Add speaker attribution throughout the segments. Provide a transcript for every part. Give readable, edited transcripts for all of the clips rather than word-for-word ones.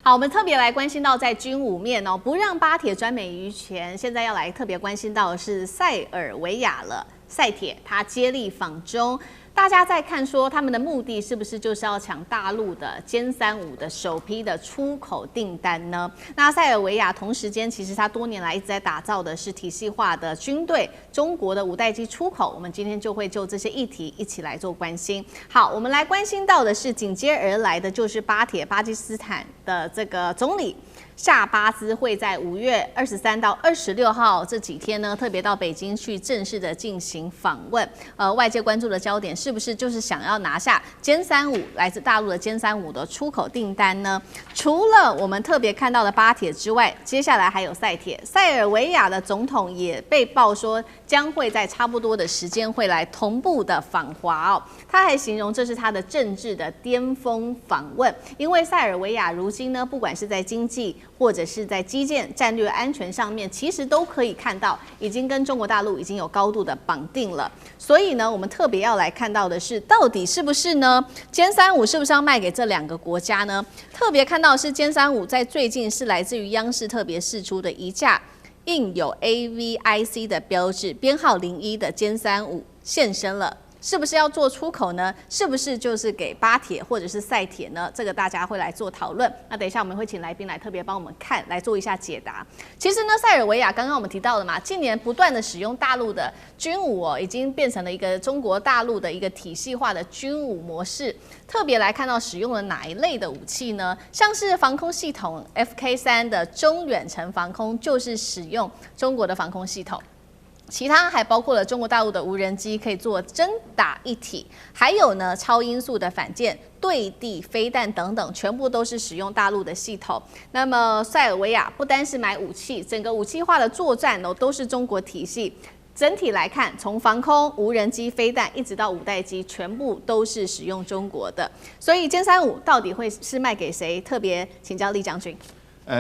Speaker 1: 好，我們特別來關心到在軍武面哦，不讓巴鐵專美於前。現在要來特別關心到的是塞爾維亞了，塞鐵它接力訪中。大家在看說他們的目的是不是就是要搶大陸的殲35的首批的出口訂單呢？那塞爾維亞同時間其實它多年來一直在打造的是體系化的軍隊，中國的5代機出口，我們今天就會就這些議題一起來做關心。好，我們來關心到的是緊接而來的就是巴鐵巴基斯坦的這個總理夏巴茲會在5月23到26號這幾天呢，特別到北京去正式的進行訪問。外界關注的焦點是不是就是想要拿下殲35來自大陸的殲35的出口訂單呢？除了我們特別看到的巴鐵之外，接下來還有塞鐵。塞爾維亞的總統也被曝說將會在差不多的時間會來同步的訪華哦。他還形容這是他的政治的巔峰訪問，因為塞爾維亞如今呢，不管是在經濟或者是在基建、戰略安全上面，其實都可以看到，已經跟中國大陸已經有高度的綁定了。所以呢，我們特別要來看到的是，到底是不是呢？殲35是不是要賣給這2個國家呢？特別看到的是殲35在最近是來自於央視特別釋出的一架印有 AVIC 的標誌、編號01的殲35現身了。是不是要做出口呢？是不是就是給巴鐵或者是塞鐵呢？這個大家會來做討論。那等一下我們會請來賓來特別幫我們看，來做一下解答。其實呢，塞爾維亞剛剛我們提到了嘛，近年不斷的使用大陸的軍武哦，已經變成了一個中國大陸的一個體系化的軍武模式。特別來看到使用了哪一類的武器呢？像是防空系統 FK3的中遠程防空，就是使用中國的防空系統。其他還包括了中國大陸的無人機，可以做真打一體，還有呢超音速的反艦、對地飛彈等等，全部都是使用大陸的系統。那麼塞爾維亞不單是買武器，整個武器化的作戰哦都是中國體系。整體來看，從防空、無人機、飛彈一直到5代機，全部都是使用中國的。所以殲35到底會是賣給誰？特別請教酈將軍。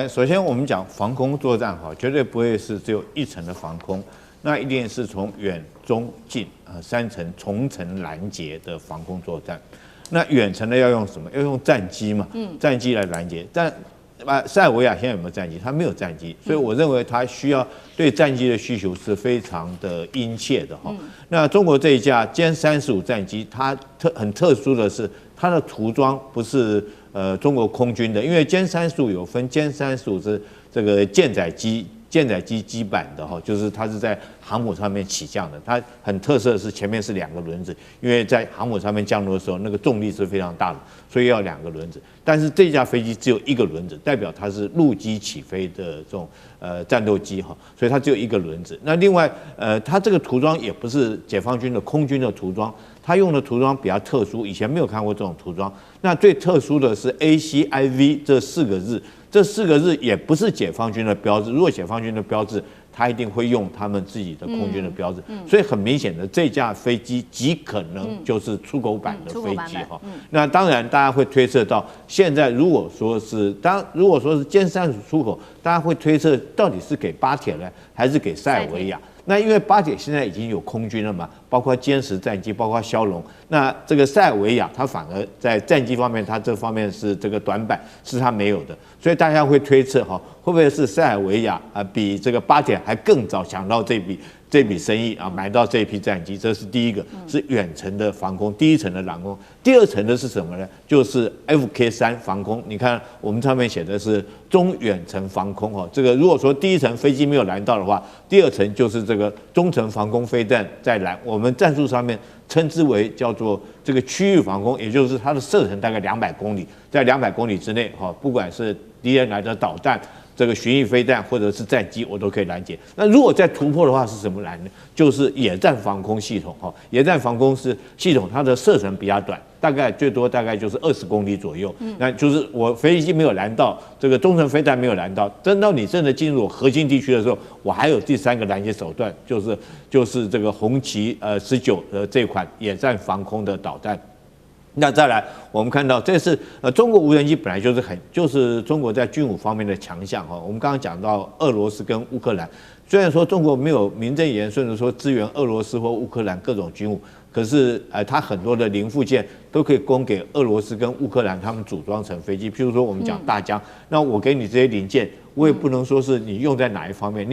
Speaker 2: 首先我們講防空作戰哈，絕對不會是只有一層的防空。那一定是從遠、中、近3層重層攔截的防空作戰。那遠程的要用什麼？要用戰機嘛？戰機來攔截。但塞爾維亞現在有沒有戰機？它沒有戰機，所以我認為它需要對戰機的需求是非常的殷切的哈。那中國這一架殲35戰機，它很特殊的是，它的塗裝不是中國空軍的，因為殲35有分，殲35是這個艦載機基板的哈，就是它是在航母上面起降的。它很特色的是前面是2個輪子，因為在航母上面降落的時候，那個重力是非常大的，所以要2個輪子。但是這架飛機只有1個輪子，代表它是陸基起飛的這種戰鬥機哈，所以它只有1個輪子。那另外它這個塗裝也不是解放軍的空軍的塗裝，它用的塗裝比較特殊，以前沒有看過這種塗裝。那最特殊的是 ACIV 這4個字。這4個字也不是解放軍的標誌，如果解放軍的標誌，他一定會用他們自己的空軍的標誌。所以很明顯的，這架飛機極可能就是出口版的飛機哈。那當然，大家會推測到，現在如果說是殲35出口，大家會推測到底是給巴鐵呢，還是給塞爾維亞？那因為巴鐵現在已經有空軍了嘛，包括殲10戰機，包括梟龍。那這個塞爾維亞，它反而在戰機方面，它這方面是這個短板，是它沒有的。所以大家會推測哈，會不會是塞爾維亞比這個巴鐵還更早搶到這筆生意啊，買到這批戰機？這是第一個，是遠程的防空，第一層的攔空。第二層的是什麼呢？就是 FK3 防空。你看我們上面寫的是中遠程防空哈，這個如果說第一層飛機沒有攔到的話，第2層就是這個中程防空飛彈在攔。我們戰術上面稱之為叫做這個區域防空，也就是它的射程大概200公里，在200公里之內哈，不管是敵人來的導彈、這個巡弋飛彈或者是戰機，我都可以攔截。那如果再突破的話，是什麼攔呢？就是野戰防空系統哈。野戰防空系統，它的射程比較短，大概最多大概就是20公里左右。那就是我飛機沒有攔到，這個中程飛彈沒有攔到，等到你真的進入我核心地區的時候，我還有第3個攔截手段，就是這個紅旗19這款野戰防空的導彈。那再來，我們看到這是中國無人機本來就是中國在軍武方面的強項哈。我們剛剛講到俄羅斯跟烏克蘭，雖然說中國沒有名正言順的說支援俄羅斯或烏克蘭各種軍武，可是它很多的零附件都可以供給俄羅斯跟烏克蘭他們組裝成飛機。譬如說我們講大疆，那我給你這些零件，我也不能說是你用在哪一方面，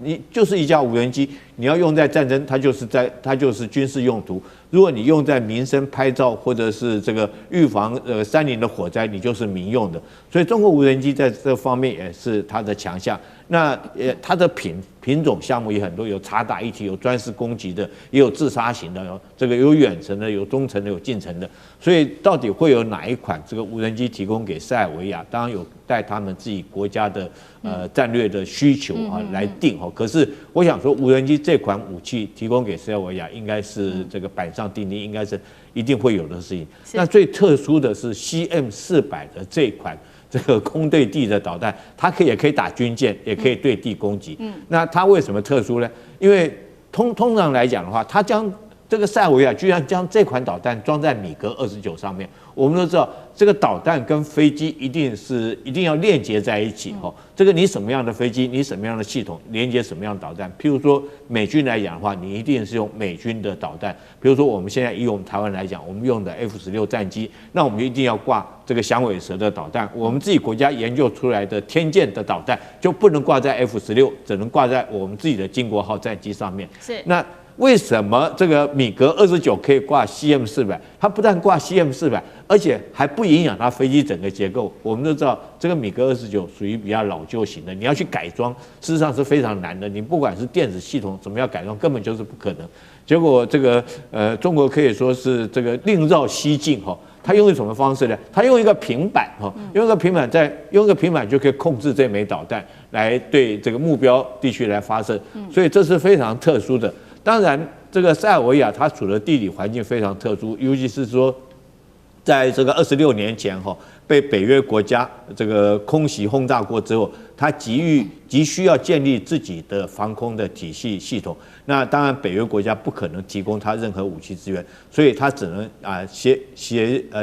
Speaker 2: 你就是一架無人機，你要用在戰爭，它就是軍事用途。如果你用在民生拍照或者是这個預防山林的火災，你就是民用的。所以中國無人機在這方面也是它的強項。那它的品種項目也很多，有察打一體，有專事攻擊的，也有自殺型的，這個有遠程的，有中程的，有近程的。所以到底會有哪一款這個無人機提供給塞爾維亞？當然有帶他們自己國家的戰略的需求啊來定哈。可是我想說，無人機這款武器提供給塞爾維亞，應該是這個板上釘釘，應該是一定會有的事情。那最特殊的是 CM400的這款這個空對地的導彈，它也可以打軍艦，也可以對地攻擊。那它為什麼特殊呢？因為通常來講的話，它將這個塞爾維亞居然將這款導彈裝在米格29上面。我們都知道，這個導彈跟飛機一定要鏈接在一起哈。這個你什麼樣的飛機，你什麼樣的系統連接什麼樣的導彈。譬如說美軍來講的話，你一定是用美軍的導彈。比如說我們現在以我們台灣來講，我們用的 F-16戰機，那我們就一定要掛這個響尾蛇的導彈。我們自己國家研究出來的天劍的導彈就不能掛在 F-16，只能掛在我們自己的經國號戰機上面。是那。為什麼這個米格29可以掛 CM400？它不但掛 CM400，而且還不影響它飛機整個結構。我們都知道，這個米格29屬於比較老舊型的，你要去改裝，事實上是非常難的。你不管是電子系統怎麼樣改裝，根本就是不可能。結果這個中國可以說是這個另繞蹊徑哈。他用什麼方式呢？他用一個平板哈，用一個平板就可以控制這枚導彈來對這個目標地區來發射，所以這是非常特殊的。當然，這個塞爾維亞它處的地理環境非常特殊，尤其是說，在這個26年前哈，被北約國家這個空襲轟炸過之後，它急需要建立自己的防空的體系統。那當然，北約國家不可能提供它任何武器支援，所以它只能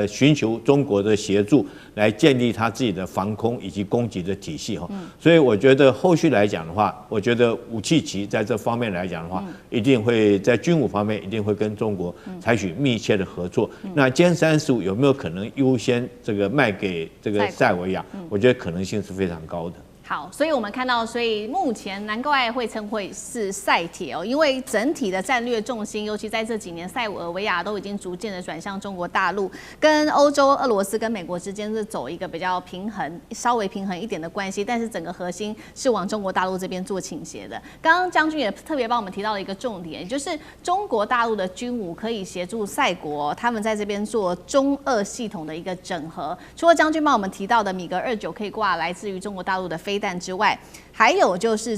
Speaker 2: 尋求中國的協助來建立它自己的防空以及攻擊的體系哈。所以我覺得後續來講的話，我覺得武契奇在這方面來講的話，一定會在軍武方面一定會跟中國採取密切的合作。那殲35有沒有可能優先這個賣給這個塞爾維亞？我覺得可能性是非常高的。
Speaker 1: 好，所以我們看到，所以目前難怪會稱會是塞鐵哦，因為整體的戰略重心，尤其在這幾年，塞爾維亞都已經逐漸的轉向中國大陸，跟歐洲、俄羅斯跟美國之間是走一個比較平衡、稍微平衡一點的關係，但是整個核心是往中國大陸這邊做傾斜的。剛剛將軍也特別幫我們提到了一個重點，也就是中國大陸的軍武可以協助塞國他們在這邊做中俄系統的一個整合。除了將軍幫我們提到的米格29可以掛來自於中國大陸的飛彈之外，還有就是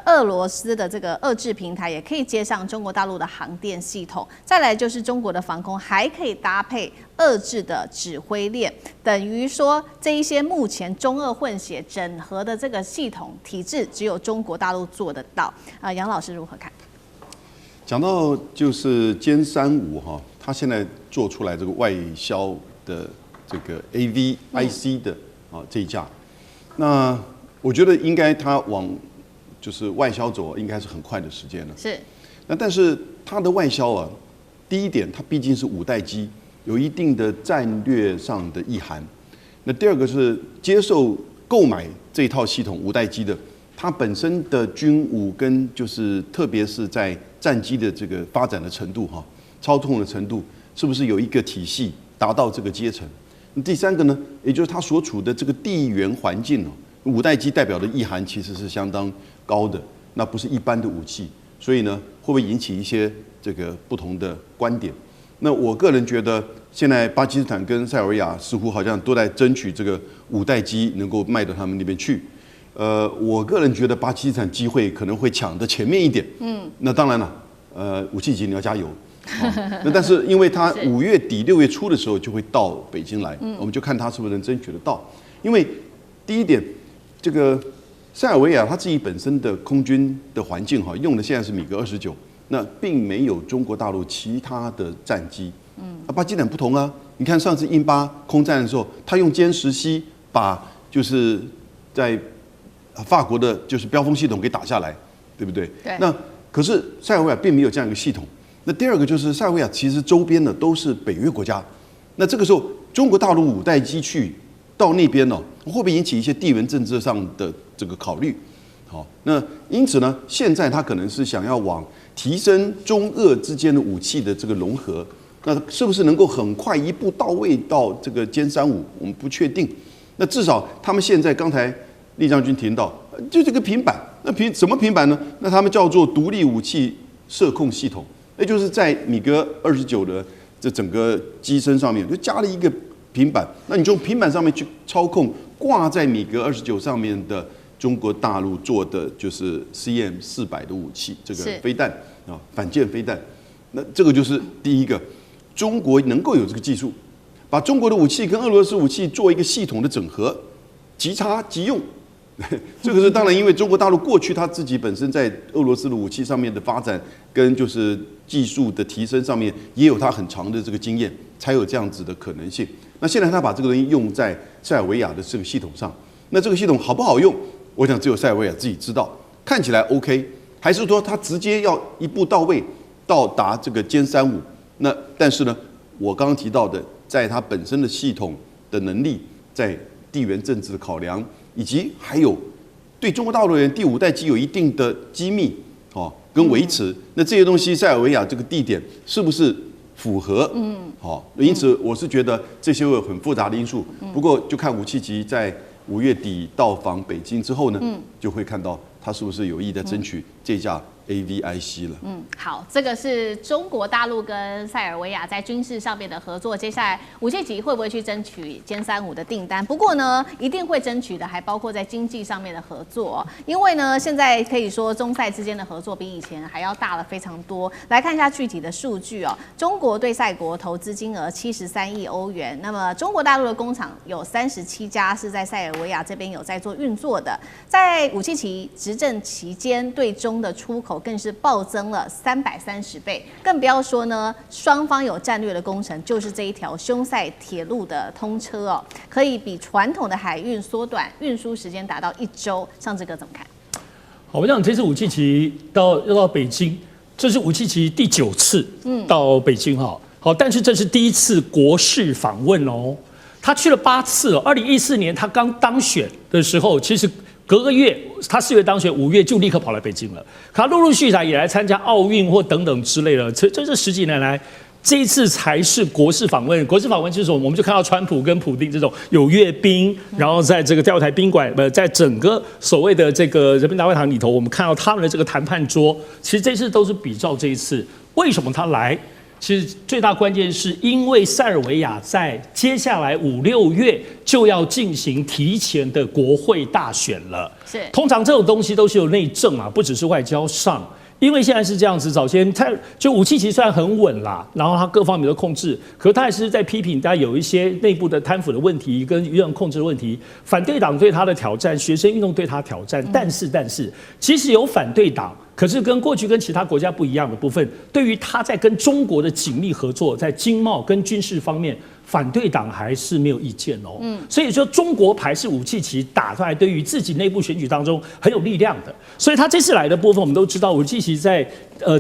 Speaker 1: 俄羅斯的這個遏制平台也可以接上中國大陸的航電系統，再來就是中國的防空還可以搭配遏制的指揮鏈，等於說這一些目前中俄混血整合的這個系統體制，只有中國大陸做得到。楊老師如何看？
Speaker 3: 講到就是殲35哈，它現在做出來這個外銷的這個 AVIC 的這一架，那我覺得應該它往就是外銷走，應該是很快的時間了。是。那但是它的外銷啊，第一點它畢竟是五代機，有一定的戰略上的意涵。那第二個是接受購買這一套系統五代機的，它本身的軍武跟就是特別是在戰機的這個發展的程度哈，操控的程度，是不是有一個體系達到這個階層？那第三個呢，也就是它所處的這個地緣環境哦。五代機代表的意涵其實是相當高的，那不是一般的武器，所以呢，會不會引起一些這個不同的觀點？那我個人覺得，現在巴基斯坦跟塞爾維亞似乎好像都在爭取這個五代機能夠賣到他們那邊去。我個人覺得巴基斯坦機會可能會搶得前面一點。那當然了，武契奇你要加油。那但是因為他5月底6月初的時候就會到北京來，我們就看他是不是能爭取得到。因為第一點，這個塞爾維亞它自己本身的空軍的環境哈，用的現在是米格29，那並沒有中國大陸其他的戰機。巴基斯坦不同啊，你看上次印巴空戰的時候，他用殲10C把就是在法國的就是標風系統給打下來，對不對？
Speaker 1: 對。
Speaker 3: 那可是塞爾維亞並沒有這樣一個系統。那第二個就是塞爾維亞其實周邊呢都是北約國家，那這個時候中國大陸5代機去到那邊呢，會不會引起一些地緣政治上的這個考慮？好，那因此呢，現在他可能是想要往提升中俄之間的武器的這個融合，那是不是能夠很快一步到位到這個殲35？我們不確定。那至少他們現在剛才厲將軍提到，就這個平板，那什麼平板呢？那他們叫做獨立武器射控系統。那就是在米格29的這整個機身上面就加了一個平板，那你從平板上面去操控掛在米格29上面的中國大陸做的就是 CM400的武器，這個飛彈啊，反艦飛彈。那這個就是第一個，中國能夠有這個技術，把中國的武器跟俄羅斯武器做一個系統的整合，即插即用。這個是當然，因為中國大陸過去他自己本身在俄羅斯的武器上面的發展，跟就是技術的提升上面也有他很長的這個經驗，才有這樣子的可能性。那現在他把這個東西用在塞爾維亞的這個系統上，那這個系統好不好用？我想只有塞爾維亞自己知道。看起來 OK， 還是說他直接要一步到位到達這個殲35？那但是呢，我剛剛提到的，在它本身的系統的能力，在地緣政治的考量，以及還有對中國大陸人第5代機有一定的機密跟維持，那這些東西塞爾維亞這個地點是不是符合？因此我是覺得這些會有很複雜的因素。不過就看武契奇在5月底到訪北京之後呢，就會看到他是不是有意在爭取這架AVIC 了。
Speaker 1: 好，這個是中國大陸跟塞爾維亞在軍事上面的合作。接下來武契奇會不會去爭取殲35的訂單？不過呢，一定會爭取的，還包括在經濟上面的合作。因為呢，現在可以說中塞之間的合作比以前還要大了非常多。來看一下具體的數據哦，中國對塞國投資金額73億歐元。那麼中國大陸的工廠有37家是在塞爾維亞這邊有在做運作的。在武契奇執政期間，對中的出口更是暴增了330倍，更不要說呢，雙方有戰略的工程，就是這一條匈塞鐵路的通車哦，可以比傳統的海運縮短運輸時間，達到1周。尚志哥怎麼看？
Speaker 4: 好，我想這次武契奇要到北京，這是武契奇第9次到北京哈。好，但是這是第1次國事訪問哦，他去了8次哦。2014年他剛當選的時候，其實隔個月，他4月當選，5月就立刻跑來北京了。可他陸陸續續也來參加奧運或等等之類的。這是10幾年來，這一次才是國事訪問。國事訪問就是什麼？我們就看到川普跟普丁這種有閱兵，然後在這個釣魚台賓館，在整個所謂的這個人民大會堂裡頭，我們看到他們的這個談判桌。其實這次都是比照這一次。為什麼他來？其實最大關鍵是因為塞爾維亞在接下來5、6月就要進行提前的國會大選了。是，通常這種東西都是有內政啊，不只是外交上。因為現在是這樣子，早先他就武契奇雖然很穩啦，然後他各方面都控制，可是他還是在批評大家有一些內部的貪腐的問題跟輿論控制的問題，反對黨對他的挑戰，學生運動對他挑戰，但是其實有反對黨，可是跟過去跟其他國家不一樣的部分，對於他在跟中國的緊密合作，在經貿跟軍事方面，反對黨還是沒有意見哦。所以說中國牌是武契奇打出來，對於自己內部選舉當中很有力量的。所以他這次來的部分，我們都知道武契奇在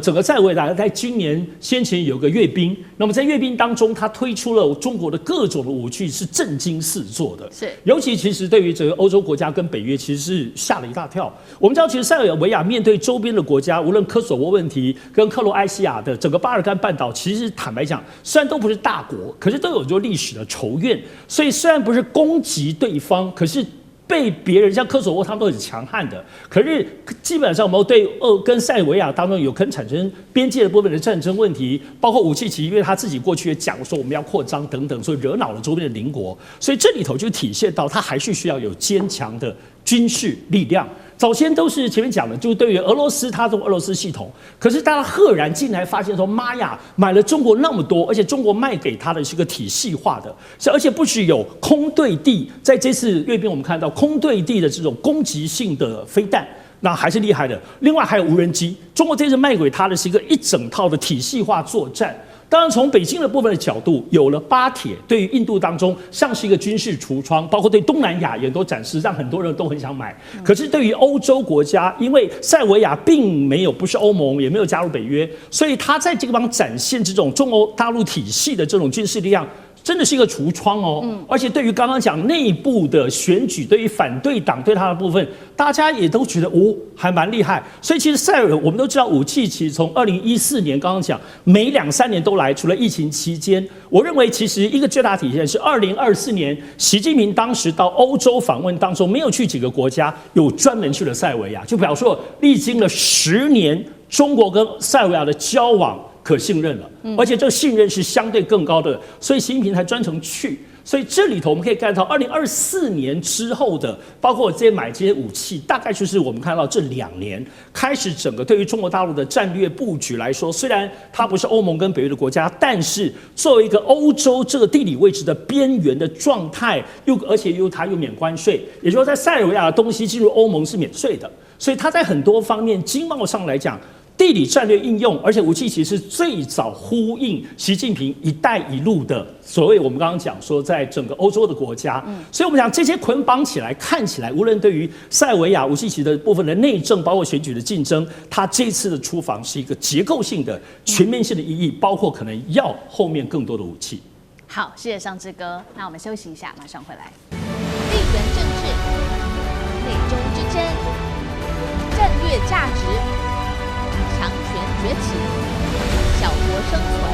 Speaker 4: 整個塞爾維亞在今年先前有個閱兵，那麼在閱兵當中，他推出了中國的各種的武器，是震驚四座的。是，尤其其實對於整個歐洲國家跟北約，其實是嚇了一大跳。我們知道，其實塞爾維亞面對周邊的國家，無論科索沃問題跟克羅埃西亞的整個巴爾幹半島，其實坦白講，雖然都不是大國，可是都有歷史的仇怨，所以雖然不是攻擊對方，可是被別人像科索沃他們都很強悍的，可是基本上我們對跟塞爾維亞當中有可能產生邊界的部分的戰爭問題，包括武契奇，因為他自己過去也講說我們要擴張等等，所以惹惱了周邊的鄰國，所以這裡頭就體現到他還是需要有堅強的軍事力量。早先都是前面講的，就是對於俄羅斯，他用俄羅斯系統，可是大家赫然進來發現說，媽呀，買了中國那麼多，而且中國賣給他的是個體系化的，而且不只有空對地，在這次閱兵我們看到空對地的這種攻擊性的飛彈，那還是厲害的。另外還有無人機，中國這次賣給他的是一整套的體系化作戰。當然，從北京的部分的角度，有了巴鐵，對於印度當中像是一個軍事櫥窗，包括對東南亞也都展示，讓很多人都很想買。可是對於歐洲國家，因為塞爾維亞並沒有不是歐盟，也沒有加入北約，所以他在這個地方展現這種中歐大陸體系的這種軍事力量。真的是一個櫥窗哦，而且對於剛剛講內部的選舉，對於反對黨對他的部分，大家也都覺得哦，還蠻厲害。所以其實塞爾，我們都知道武契奇從2014年剛剛講，每2-3年都來，除了疫情期間，我認為其實一個最大體現是2024年，習近平當時到歐洲訪問當中，沒有去幾個國家，有專門去了塞爾維亞，就表示歷經了10年，中國跟塞爾維亞的交往可信任了，而且這個信任是相對更高的，所以習近平才專程去。所以這裡頭我們可以看到，2024年之後的，包括這些買這些武器，大概就是我們看到這2年開始整個對於中國大陸的戰略布局來說，雖然它不是歐盟跟北約的國家，但是作為一個歐洲這個地理位置的邊緣的狀態，而且它又免關稅，也就是說在塞爾維亞的東西進入歐盟是免稅的，所以它在很多方面經貿上來講。地理戰略應用，而且武契奇是最早呼應習近平“一帶一路”的所謂我們剛剛講說，在整個歐洲的國家，所以我們講這些捆綁起來，看起來無論對於塞爾維亞武契奇的部分的內政，包括選舉的競爭，他這次的出訪是一個結構性的、全面性的意義，包括可能要後面更多的武器。
Speaker 1: 好，謝謝尚志哥，那我們休息一下，馬上回來。
Speaker 5: 地緣政治、美中之爭、戰略價值。強權崛起，小國生存。